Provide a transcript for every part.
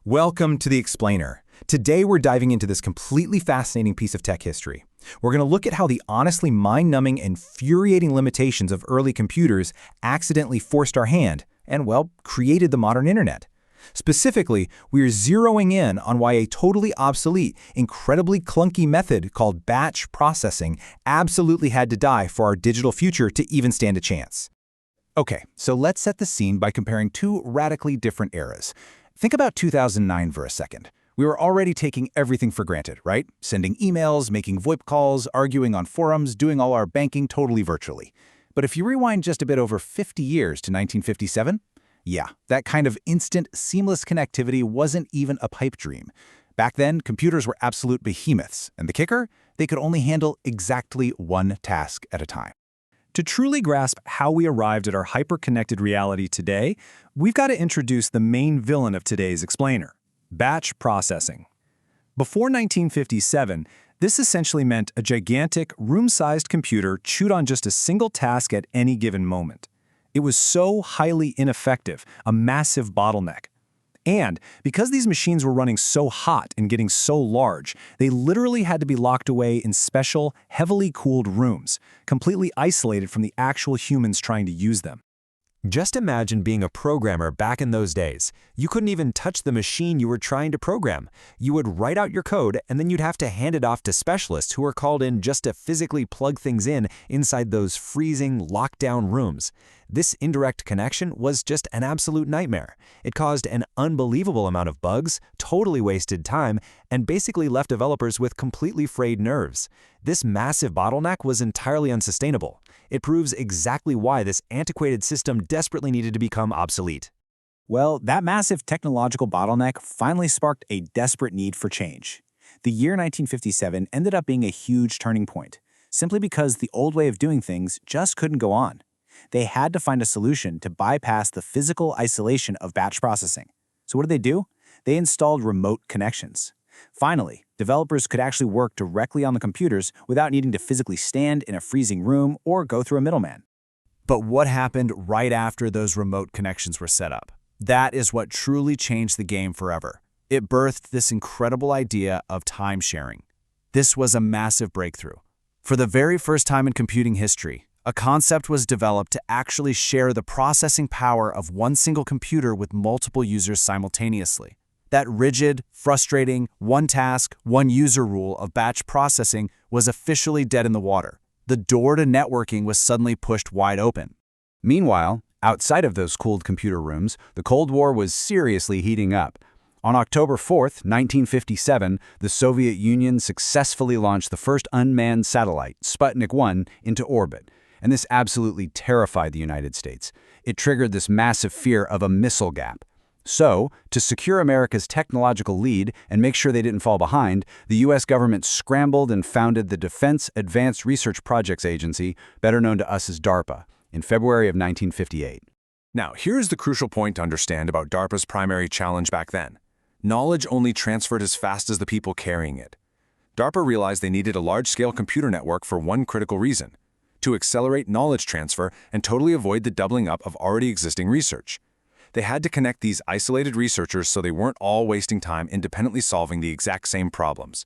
Welcome to The Explainer. Today we're diving into this completely fascinating piece of tech history. We're going to look at how the honestly mind-numbing, infuriating limitations of early computers accidentally forced our hand and, well, created the modern internet. Specifically, we're zeroing in on why a totally obsolete, incredibly clunky method called batch processing absolutely had to die for our digital future to even stand a chance. Okay, so let's set the scene by comparing two radically different eras. Think about 2009 for a second. We were already taking everything for granted, right? Sending emails, making VoIP calls, arguing on forums, doing all our banking totally virtually. But if you rewind just a bit over 50 years to 1957, yeah, that kind of instant, seamless connectivity wasn't even a pipe dream. Back then, computers were absolute behemoths, and the kicker? They could only handle exactly one task at a time. To truly grasp how we arrived at our hyper-connected reality today, we've got to introduce the main villain of today's explainer: batch processing. Before 1957, this essentially meant a gigantic, room-sized computer chewed on just a single task at any given moment. It was so highly ineffective, a massive bottleneck. And because these machines were running so hot and getting so large, they literally had to be locked away in special, heavily cooled rooms, completely isolated from the actual humans trying to use them. Just imagine being a programmer back in those days. You couldn't even touch the machine you were trying to program. You would write out your code, and then you'd have to hand it off to specialists who were called in just to physically plug things in inside those freezing, locked-down rooms. This indirect connection was just an absolute nightmare. It caused an unbelievable amount of bugs, totally wasted time, and basically left developers with completely frayed nerves. This massive bottleneck was entirely unsustainable. It proves exactly why this antiquated system desperately needed to become obsolete. Well, that massive technological bottleneck finally sparked a desperate need for change. The year 1957 ended up being a huge turning point, simply because the old way of doing things just couldn't go on. They had to find a solution to bypass the physical isolation of batch processing. So what did they do? They installed remote connections. Finally, developers could actually work directly on the computers without needing to physically stand in a freezing room or go through a middleman. But what happened right after those remote connections were set up? That is what truly changed the game forever. It birthed this incredible idea of time sharing. This was a massive breakthrough. For the very first time in computing history, a concept was developed to actually share the processing power of one single computer with multiple users simultaneously. That rigid, frustrating, one task, one user rule of batch processing was officially dead in the water. The door to networking was suddenly pushed wide open. Meanwhile, outside of those cooled computer rooms, the Cold War was seriously heating up. On October 4th, 1957, the Soviet Union successfully launched the first unmanned satellite, Sputnik 1, into orbit. And this absolutely terrified the United States. It triggered this massive fear of a missile gap. So, to secure America's technological lead and make sure they didn't fall behind, the U.S. government scrambled and founded the Defense Advanced Research Projects Agency, better known to us as DARPA, in February of 1958. Now, here's the crucial point to understand about DARPA's primary challenge back then. Knowledge only transferred as fast as the people carrying it. DARPA realized they needed a large-scale computer network for one critical reason: to accelerate knowledge transfer and totally avoid the doubling up of already existing research. They had to connect these isolated researchers so they weren't all wasting time independently solving the exact same problems.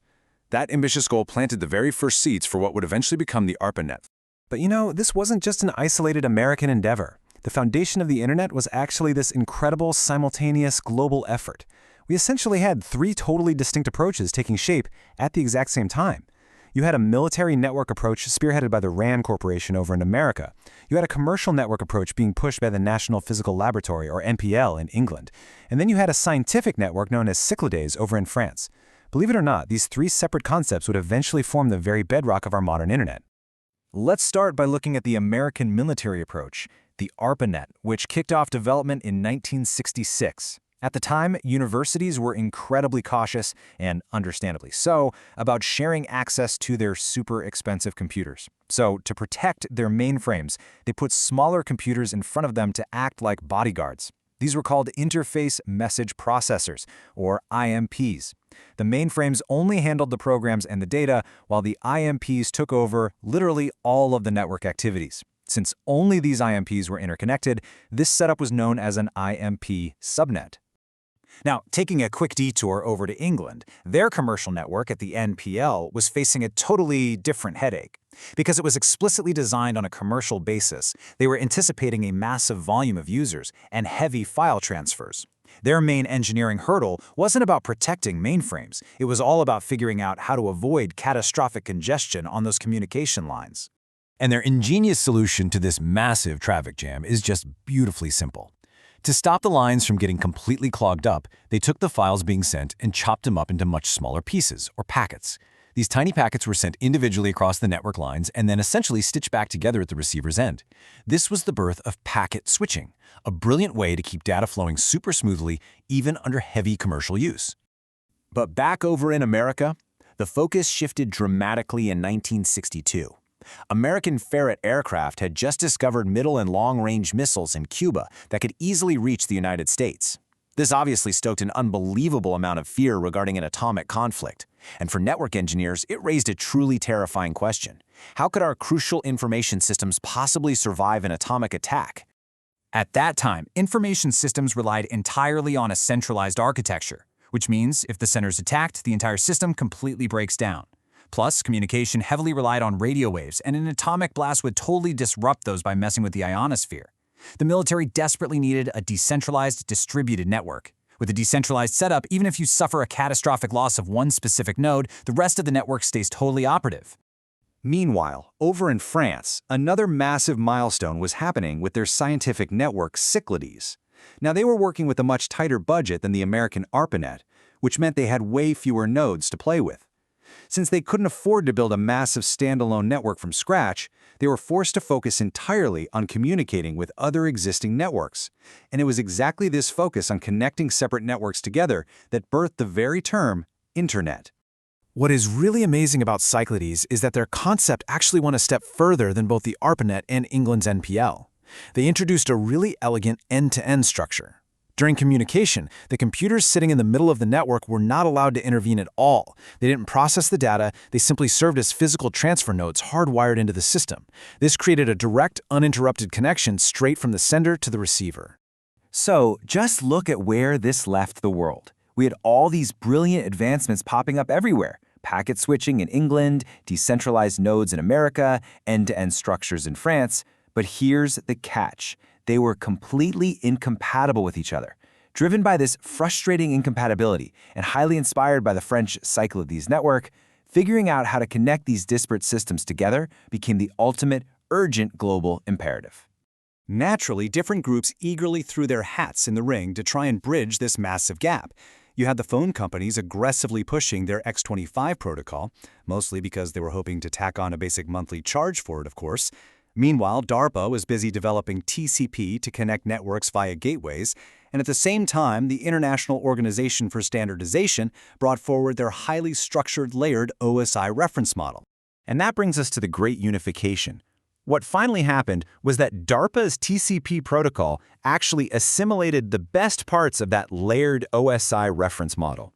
That ambitious goal planted the very first seeds for what would eventually become the ARPANET. But this wasn't just an isolated American endeavor. The foundation of the internet was actually this incredible, simultaneous global effort. We essentially had three totally distinct approaches taking shape at the exact same time. You had a military network approach spearheaded by the RAND Corporation over in America. You had a commercial network approach being pushed by the National Physical Laboratory, or NPL, in England. And then you had a scientific network known as Cyclades over in France. Believe it or not, these three separate concepts would eventually form the very bedrock of our modern internet. Let's start by looking at the American military approach, the ARPANET, which kicked off development in 1966. At the time, universities were incredibly cautious, and understandably so, about sharing access to their super expensive computers. So, to protect their mainframes, they put smaller computers in front of them to act like bodyguards. These were called Interface Message Processors, or IMPs. The mainframes only handled the programs and the data, while the IMPs took over literally all of the network activities. Since only these IMPs were interconnected, this setup was known as an IMP subnet. Now, taking a quick detour over to England, their commercial network at the NPL was facing a totally different headache. Because it was explicitly designed on a commercial basis, they were anticipating a massive volume of users and heavy file transfers. Their main engineering hurdle wasn't about protecting mainframes, it was all about figuring out how to avoid catastrophic congestion on those communication lines. And their ingenious solution to this massive traffic jam is just beautifully simple. To stop the lines from getting completely clogged up, they took the files being sent and chopped them up into much smaller pieces, or packets. These tiny packets were sent individually across the network lines and then essentially stitched back together at the receiver's end. This was the birth of packet switching, a brilliant way to keep data flowing super smoothly even under heavy commercial use. But back over in America, the focus shifted dramatically in 1962. American Ferret aircraft had just discovered middle and long-range missiles in Cuba that could easily reach the United States. This obviously stoked an unbelievable amount of fear regarding an atomic conflict. And for network engineers, it raised a truly terrifying question. How could our crucial information systems possibly survive an atomic attack? At that time, information systems relied entirely on a centralized architecture, which means if the center is attacked, the entire system completely breaks down. Plus, communication heavily relied on radio waves, and an atomic blast would totally disrupt those by messing with the ionosphere. The military desperately needed a decentralized, distributed network. With a decentralized setup, even if you suffer a catastrophic loss of one specific node, the rest of the network stays totally operative. Meanwhile, over in France, another massive milestone was happening with their scientific network Cyclades. Now, they were working with a much tighter budget than the American ARPANET, which meant they had way fewer nodes to play with. Since they couldn't afford to build a massive standalone network from scratch, they were forced to focus entirely on communicating with other existing networks. And it was exactly this focus on connecting separate networks together that birthed the very term Internet. What is really amazing about Cyclades is that their concept actually went a step further than both the ARPANET and England's NPL. They introduced a really elegant end-to-end structure. During communication, the computers sitting in the middle of the network were not allowed to intervene at all. They didn't process the data, they simply served as physical transfer nodes hardwired into the system. This created a direct, uninterrupted connection straight from the sender to the receiver. So, just look at where this left the world. We had all these brilliant advancements popping up everywhere. Packet switching in England, decentralized nodes in America, end-to-end structures in France. But here's the catch. They were completely incompatible with each other. Driven by this frustrating incompatibility and highly inspired by the French Cyclades network, figuring out how to connect these disparate systems together became the ultimate, urgent global imperative. Naturally, different groups eagerly threw their hats in the ring to try and bridge this massive gap. You had the phone companies aggressively pushing their X25 protocol, mostly because they were hoping to tack on a basic monthly charge for it, of course. Meanwhile, DARPA was busy developing TCP to connect networks via gateways, and at the same time, the International Organization for Standardization brought forward their highly structured layered OSI reference model. And that brings us to the great unification. What finally happened was that DARPA's TCP protocol actually assimilated the best parts of that layered OSI reference model.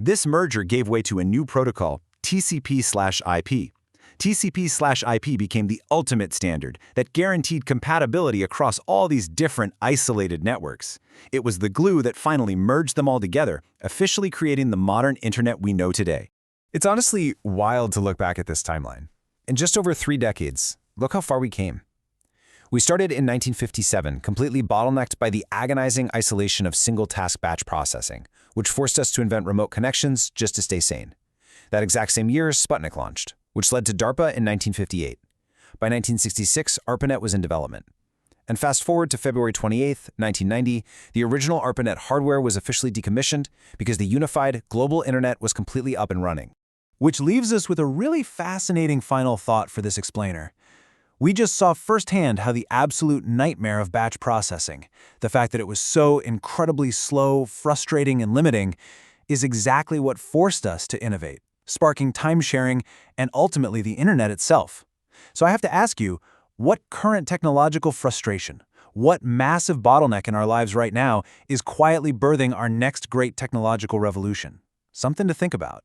This merger gave way to a new protocol, TCP/IP. TCP/IP became the ultimate standard that guaranteed compatibility across all these different isolated networks. It was the glue that finally merged them all together, officially creating the modern internet we know today. It's honestly wild to look back at this timeline. In just over 3 decades, look how far we came. We started in 1957, completely bottlenecked by the agonizing isolation of single-task batch processing, which forced us to invent remote connections just to stay sane. That exact same year, Sputnik launched, which led to DARPA in 1958. By 1966, ARPANET was in development. And fast forward to February 28, 1990, the original ARPANET hardware was officially decommissioned because the unified global internet was completely up and running. Which leaves us with a really fascinating final thought for this explainer. We just saw firsthand how the absolute nightmare of batch processing, the fact that it was so incredibly slow, frustrating, and limiting, is exactly what forced us to innovate, sparking time-sharing and ultimately the internet itself. So I have to ask you, what current technological frustration, what massive bottleneck in our lives right now is quietly birthing our next great technological revolution? Something to think about.